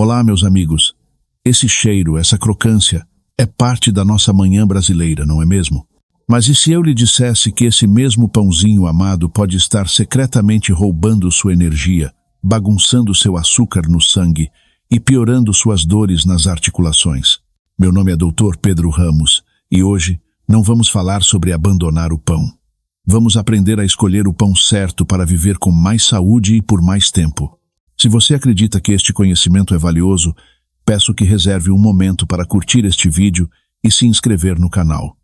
Olá, meus amigos. Esse cheiro, essa crocância, é parte da nossa manhã brasileira, não é mesmo? Mas e se eu lhe dissesse que esse mesmo pãozinho amado pode estar secretamente roubando sua energia, bagunçando seu açúcar no sangue e piorando suas dores nas articulações? Meu nome é Dr. Pedro Ramos e hoje não vamos falar sobre abandonar o pão. Vamos aprender a escolher o pão certo para viver com mais saúde e por mais tempo. Se você acredita que este conhecimento é valioso, peço que reserve um momento para curtir este vídeo e se inscrever no canal.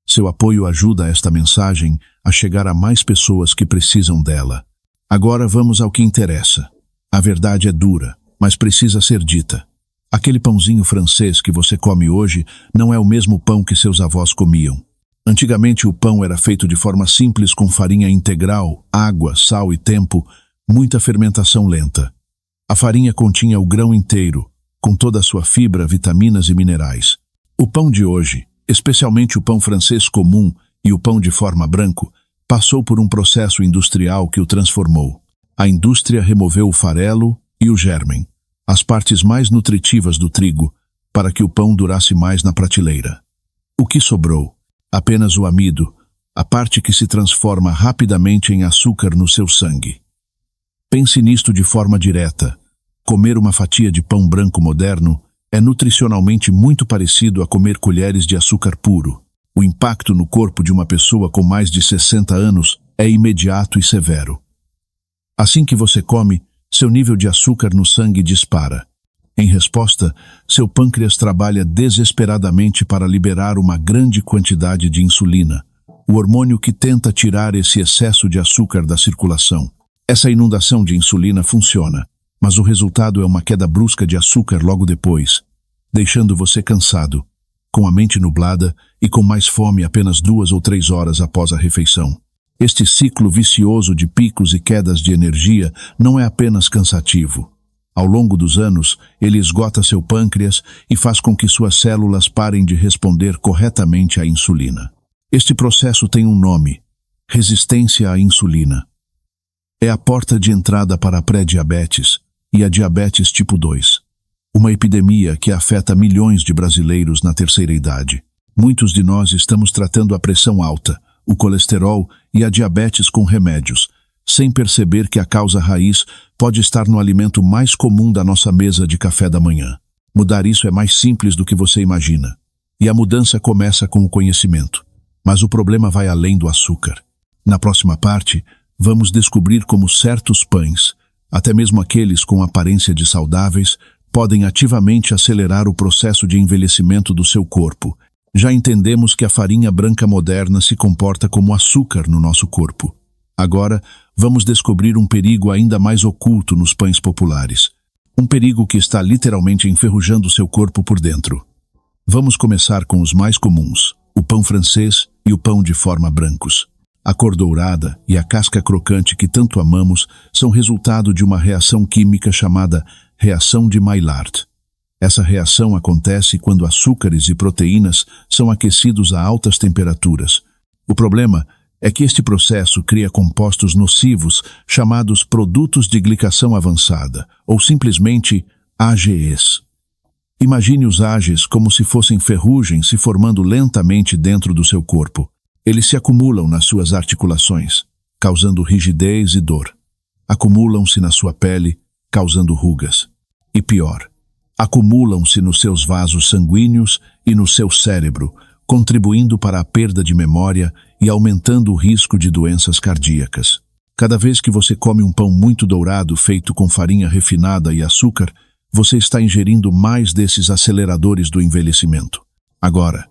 Seu apoio ajuda esta mensagem a chegar a mais pessoas que precisam dela. Agora vamos ao que interessa. A verdade é dura, mas precisa ser dita. Aquele pãozinho francês que você come hoje não é o mesmo pão que seus avós comiam. Antigamente o pão era feito de forma simples com farinha integral, água, sal e tempo, muita fermentação lenta. A farinha continha o grão inteiro, com toda a sua fibra, vitaminas e minerais. O pão de hoje, especialmente o pão francês comum e o pão de forma branco, passou por um processo industrial que o transformou. A indústria removeu o farelo e o gérmen, as partes mais nutritivas do trigo, para que o pão durasse mais na prateleira. O que sobrou? Apenas o amido, a parte que se transforma rapidamente em açúcar no seu sangue. Pense nisto de forma direta. Comer uma fatia de pão branco moderno é nutricionalmente muito parecido a comer colheres de açúcar puro. O impacto no corpo de uma pessoa com mais de 60 anos é imediato e severo. Assim que você come, seu nível de açúcar no sangue dispara. Em resposta, seu pâncreas trabalha desesperadamente para liberar uma grande quantidade de insulina, o hormônio que tenta tirar esse excesso de açúcar da circulação. Essa inundação de insulina funciona, mas o resultado é uma queda brusca de açúcar logo depois, deixando você cansado, com a mente nublada e com mais fome apenas 2 ou 3 horas após a refeição. Este ciclo vicioso de picos e quedas de energia não é apenas cansativo. Ao longo dos anos, ele esgota seu pâncreas e faz com que suas células parem de responder corretamente à insulina. Este processo tem um nome: resistência à insulina. É a porta de entrada para a pré-diabetes e a diabetes tipo 2, uma epidemia que afeta milhões de brasileiros na terceira idade. Muitos de nós estamos tratando a pressão alta, o colesterol e a diabetes com remédios, sem perceber que a causa raiz pode estar no alimento mais comum da nossa mesa de café da manhã. Mudar isso é mais simples do que você imagina. E a mudança começa com o conhecimento. Mas o problema vai além do açúcar. Na próxima parte, vamos descobrir como certos pães, até mesmo aqueles com aparência de saudáveis, podem ativamente acelerar o processo de envelhecimento do seu corpo. Já entendemos que a farinha branca moderna se comporta como açúcar no nosso corpo. Agora, vamos descobrir um perigo ainda mais oculto nos pães populares. Um perigo que está literalmente enferrujando seu corpo por dentro. Vamos começar com os mais comuns, o pão francês e o pão de forma brancos. A cor dourada e a casca crocante que tanto amamos são resultado de uma reação química chamada reação de Maillard. Essa reação acontece quando açúcares e proteínas são aquecidos a altas temperaturas. O problema é que este processo cria compostos nocivos chamados produtos de glicação avançada, ou simplesmente AGEs. Imagine os AGEs como se fossem ferrugem se formando lentamente dentro do seu corpo. Eles se acumulam nas suas articulações, causando rigidez e dor. Acumulam-se na sua pele, causando rugas. E pior, acumulam-se nos seus vasos sanguíneos e no seu cérebro, contribuindo para a perda de memória e aumentando o risco de doenças cardíacas. Cada vez que você come um pão muito dourado feito com farinha refinada e açúcar, você está ingerindo mais desses aceleradores do envelhecimento. Agora,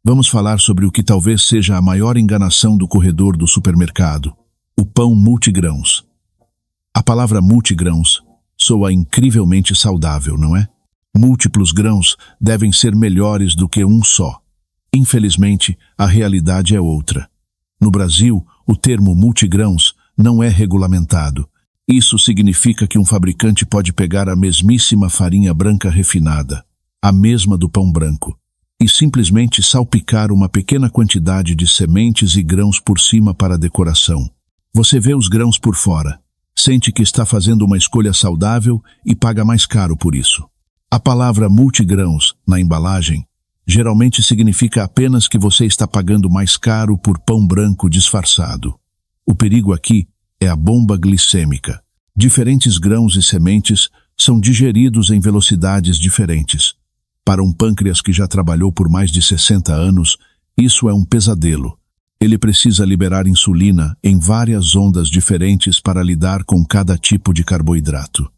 vamos falar sobre o que talvez seja a maior enganação do corredor do supermercado: o pão multigrãos. A palavra multigrãos soa incrivelmente saudável, não é? Múltiplos grãos devem ser melhores do que um só. Infelizmente, a realidade é outra. No Brasil, o termo multigrãos não é regulamentado. Isso significa que um fabricante pode pegar a mesmíssima farinha branca refinada, a mesma do pão branco, e simplesmente salpicar uma pequena quantidade de sementes e grãos por cima para decoração. Você vê os grãos por fora, Sente que está fazendo uma escolha saudável e paga mais caro por isso. A palavra multigrãos na embalagem geralmente significa apenas que você está pagando mais caro por pão branco disfarçado. O perigo aqui é a bomba glicêmica. Diferentes grãos e sementes são digeridos em velocidades diferentes. Para um pâncreas que já trabalhou por mais de 60 anos, isso é um pesadelo. Ele precisa liberar insulina em várias ondas diferentes para lidar com cada tipo de carboidrato.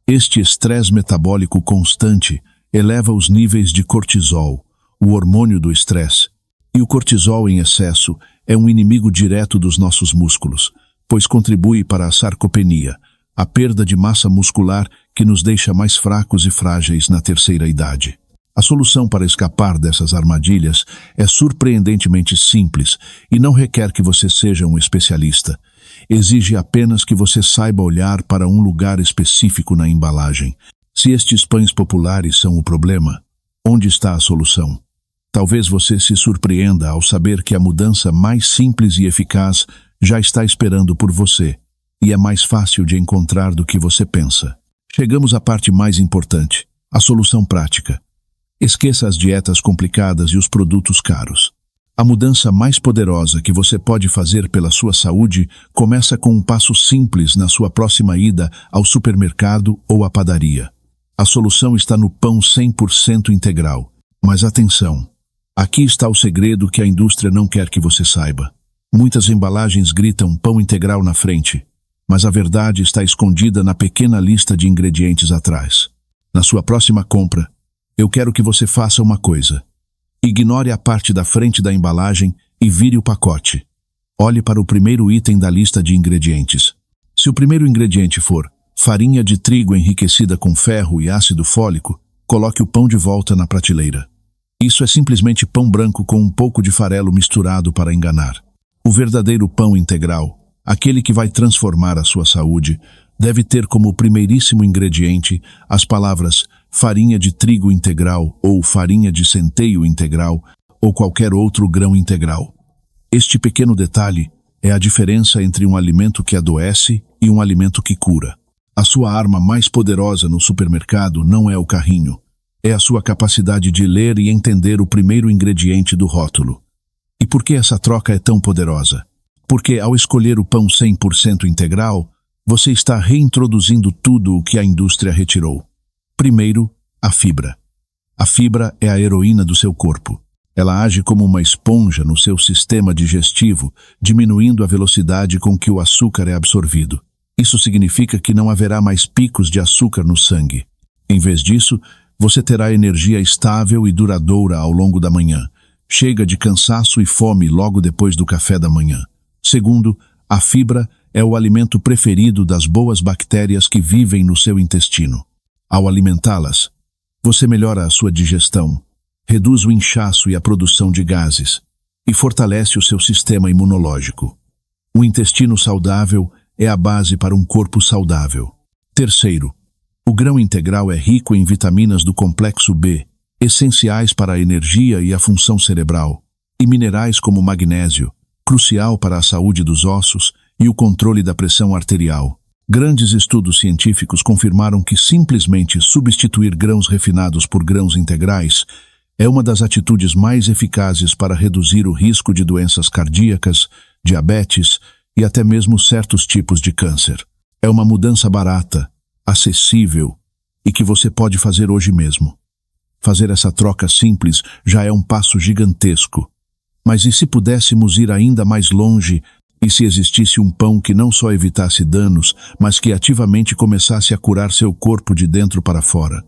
Este estresse metabólico constante eleva os níveis de cortisol, o hormônio do estresse. E o cortisol em excesso é um inimigo direto dos nossos músculos, pois contribui para a sarcopenia, a perda de massa muscular que nos deixa mais fracos e frágeis na terceira idade. A solução para escapar dessas armadilhas é surpreendentemente simples e não requer que você seja um especialista. Exige apenas que você saiba olhar para um lugar específico na embalagem. Se estes pães populares são o problema, onde está a solução? Talvez você se surpreenda ao saber que a mudança mais simples e eficaz já está esperando por você, e é mais fácil de encontrar do que você pensa. Chegamos à parte mais importante, a solução prática. Esqueça as dietas complicadas e os produtos caros. A mudança mais poderosa que você pode fazer pela sua saúde começa com um passo simples na sua próxima ida ao supermercado ou à padaria. A solução está no pão 100% integral. Mas atenção, aqui está o segredo que a indústria não quer que você saiba. Muitas embalagens gritam pão integral na frente, mas a verdade está escondida na pequena lista de ingredientes atrás. Na sua próxima compra, eu quero que você faça uma coisa. Ignore a parte da frente da embalagem e vire o pacote. Olhe para o primeiro item da lista de ingredientes. Se o primeiro ingrediente for farinha de trigo enriquecida com ferro e ácido fólico, coloque o pão de volta na prateleira. Isso é simplesmente pão branco com um pouco de farelo misturado para enganar. O verdadeiro pão integral, aquele que vai transformar a sua saúde, deve ter como primeiríssimo ingrediente as palavras farinha de trigo integral ou farinha de centeio integral ou qualquer outro grão integral. Este pequeno detalhe é a diferença entre um alimento que adoece e um alimento que cura. A sua arma mais poderosa no supermercado não é o carrinho, é a sua capacidade de ler e entender o primeiro ingrediente do rótulo. E por que essa troca é tão poderosa? Porque ao escolher o pão 100% integral, você está reintroduzindo tudo o que a indústria retirou. Primeiro, a fibra. A fibra é a heroína do seu corpo. Ela age como uma esponja no seu sistema digestivo, diminuindo a velocidade com que o açúcar é absorvido. Isso significa que não haverá mais picos de açúcar no sangue. Em vez disso, você terá energia estável e duradoura ao longo da manhã. Chega de cansaço e fome logo depois do café da manhã. Segundo, a fibra é o alimento preferido das boas bactérias que vivem no seu intestino. Ao alimentá-las, você melhora a sua digestão, reduz o inchaço e a produção de gases e fortalece o seu sistema imunológico. O intestino saudável é a base para um corpo saudável. Terceiro, o grão integral é rico em vitaminas do complexo B, essenciais para a energia e a função cerebral, e minerais como magnésio, crucial para a saúde dos ossos e o controle da pressão arterial. Grandes estudos científicos confirmaram que simplesmente substituir grãos refinados por grãos integrais é uma das atitudes mais eficazes para reduzir o risco de doenças cardíacas, diabetes e até mesmo certos tipos de câncer. É uma mudança barata, acessível e que você pode fazer hoje mesmo. Fazer essa troca simples já é um passo gigantesco. Mas e se pudéssemos ir ainda mais longe? E se existisse um pão que não só evitasse danos, mas que ativamente começasse a curar seu corpo de dentro para fora?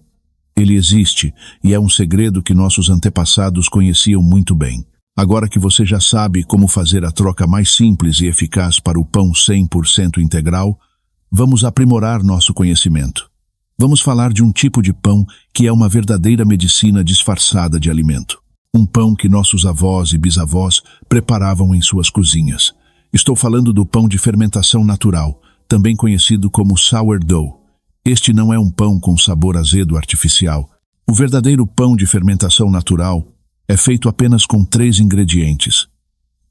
Ele existe, e é um segredo que nossos antepassados conheciam muito bem. Agora que você já sabe como fazer a troca mais simples e eficaz para o pão 100% integral, vamos aprimorar nosso conhecimento. Vamos falar de um tipo de pão que é uma verdadeira medicina disfarçada de alimento. Um pão que nossos avós e bisavós preparavam em suas cozinhas. Estou falando do pão de fermentação natural, também conhecido como sourdough. Este não é um pão com sabor azedo artificial. O verdadeiro pão de fermentação natural é feito apenas com 3 ingredientes: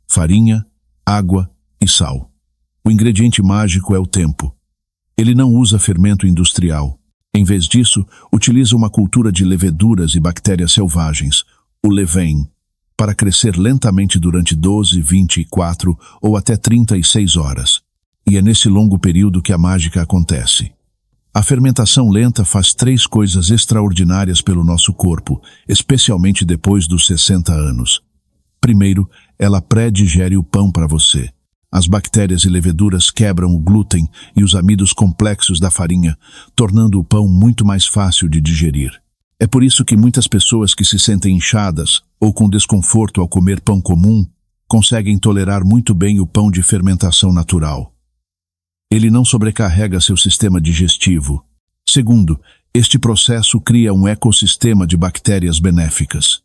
farinha, água e sal. O ingrediente mágico é o tempo. Ele não usa fermento industrial. Em vez disso, utiliza uma cultura de leveduras e bactérias selvagens, o levain, para crescer lentamente durante 12, 24 ou até 36 horas. E é nesse longo período que a mágica acontece. A fermentação lenta faz 3 coisas extraordinárias pelo nosso corpo, especialmente depois dos 60 anos. Primeiro, ela pré-digere o pão para você. As bactérias e leveduras quebram o glúten e os amidos complexos da farinha, tornando o pão muito mais fácil de digerir. É por isso que muitas pessoas que se sentem inchadas ou com desconforto ao comer pão comum conseguem tolerar muito bem o pão de fermentação natural. Ele não sobrecarrega seu sistema digestivo. Segundo, este processo cria um ecossistema de bactérias benéficas.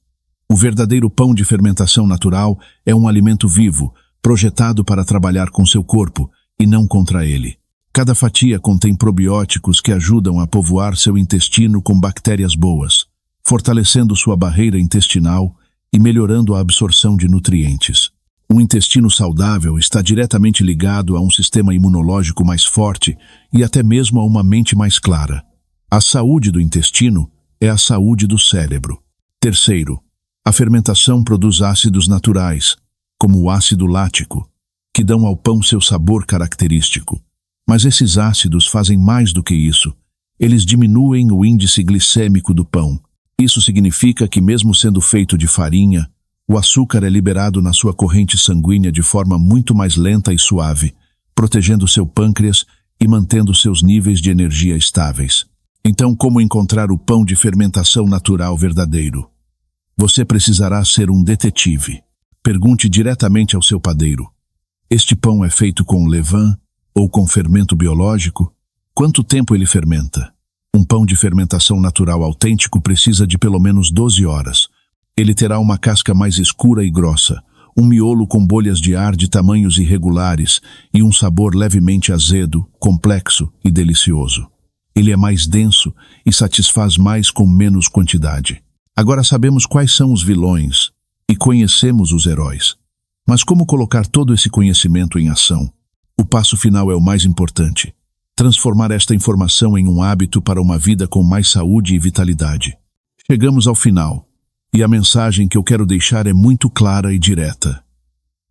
O verdadeiro pão de fermentação natural é um alimento vivo, projetado para trabalhar com seu corpo e não contra ele. Cada fatia contém probióticos que ajudam a povoar seu intestino com bactérias boas, fortalecendo sua barreira intestinal e melhorando a absorção de nutrientes. Um intestino saudável está diretamente ligado a um sistema imunológico mais forte e até mesmo a uma mente mais clara. A saúde do intestino é a saúde do cérebro. Terceiro, a fermentação produz ácidos naturais, como o ácido lático, que dão ao pão seu sabor característico. Mas esses ácidos fazem mais do que isso. Eles diminuem o índice glicêmico do pão. Isso significa que, mesmo sendo feito de farinha, o açúcar é liberado na sua corrente sanguínea de forma muito mais lenta e suave, protegendo seu pâncreas e mantendo seus níveis de energia estáveis. Então, como encontrar o pão de fermentação natural verdadeiro? Você precisará ser um detetive. Pergunte diretamente ao seu padeiro: este pão é feito com levain ou com fermento biológico? Quanto tempo ele fermenta? Um pão de fermentação natural autêntico precisa de pelo menos 12 horas. Ele terá uma casca mais escura e grossa, um miolo com bolhas de ar de tamanhos irregulares e um sabor levemente azedo, complexo e delicioso. Ele é mais denso e satisfaz mais com menos quantidade. Agora sabemos quais são os vilões e conhecemos os heróis. Mas como colocar todo esse conhecimento em ação? O passo final é o mais importante: transformar esta informação em um hábito para uma vida com mais saúde e vitalidade. Chegamos ao final, e a mensagem que eu quero deixar é muito clara e direta.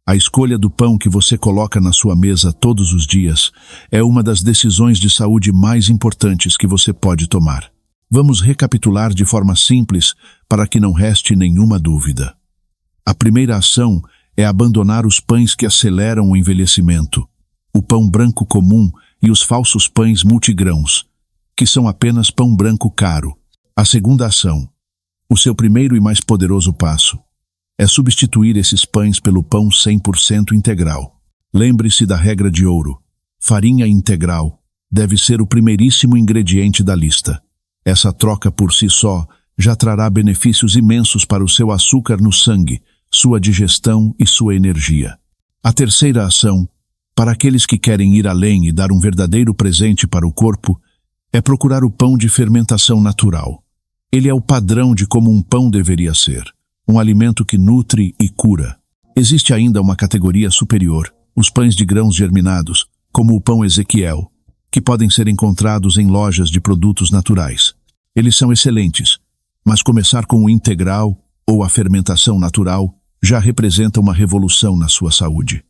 A escolha do pão que você coloca na sua mesa todos os dias é uma das decisões de saúde mais importantes que você pode tomar. Vamos recapitular de forma simples para que não reste nenhuma dúvida. A primeira ação é abandonar os pães que aceleram o envelhecimento, o pão branco comum e os falsos pães multigrãos, que são apenas pão branco caro. A segunda ação, o seu primeiro e mais poderoso passo, é substituir esses pães pelo pão 100% integral. Lembre-se da regra de ouro: farinha integral deve ser o primeiríssimo ingrediente da lista. Essa troca por si só já trará benefícios imensos para o seu açúcar no sangue, sua digestão e sua energia. A terceira ação, para aqueles que querem ir além e dar um verdadeiro presente para o corpo, é procurar o pão de fermentação natural. Ele é o padrão de como um pão deveria ser, um alimento que nutre e cura. Existe ainda uma categoria superior, os pães de grãos germinados, como o pão Ezequiel, que podem ser encontrados em lojas de produtos naturais. Eles são excelentes, mas começar com o integral ou a fermentação natural já representa uma revolução na sua saúde.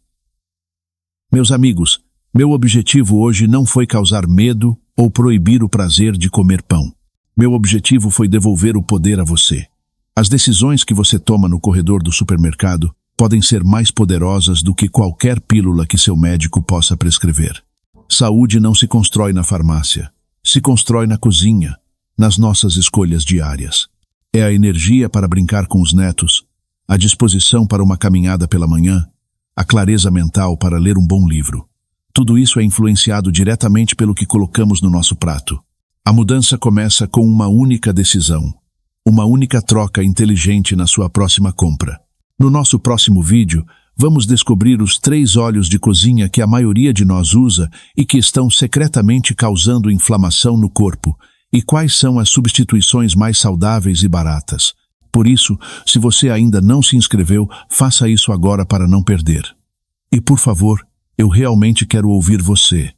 Meus amigos, meu objetivo hoje não foi causar medo ou proibir o prazer de comer pão. Meu objetivo foi devolver o poder a você. As decisões que você toma no corredor do supermercado podem ser mais poderosas do que qualquer pílula que seu médico possa prescrever. Saúde não se constrói na farmácia, se constrói na cozinha, nas nossas escolhas diárias. É a energia para brincar com os netos, a disposição para uma caminhada pela manhã, a clareza mental para ler um bom livro. Tudo isso é influenciado diretamente pelo que colocamos no nosso prato. A mudança começa com uma única decisão, uma única troca inteligente na sua próxima compra. No nosso próximo vídeo, vamos descobrir os 3 óleos de cozinha que a maioria de nós usa e que estão secretamente causando inflamação no corpo, e quais são as substituições mais saudáveis e baratas. Por isso, se você ainda não se inscreveu, faça isso agora para não perder. E por favor, eu realmente quero ouvir você.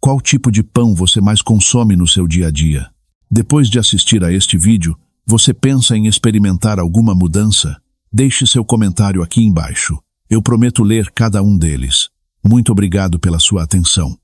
Qual tipo de pão você mais consome no seu dia a dia? Depois de assistir a este vídeo, você pensa em experimentar alguma mudança? Deixe seu comentário aqui embaixo. Eu prometo ler cada um deles. Muito obrigado pela sua atenção.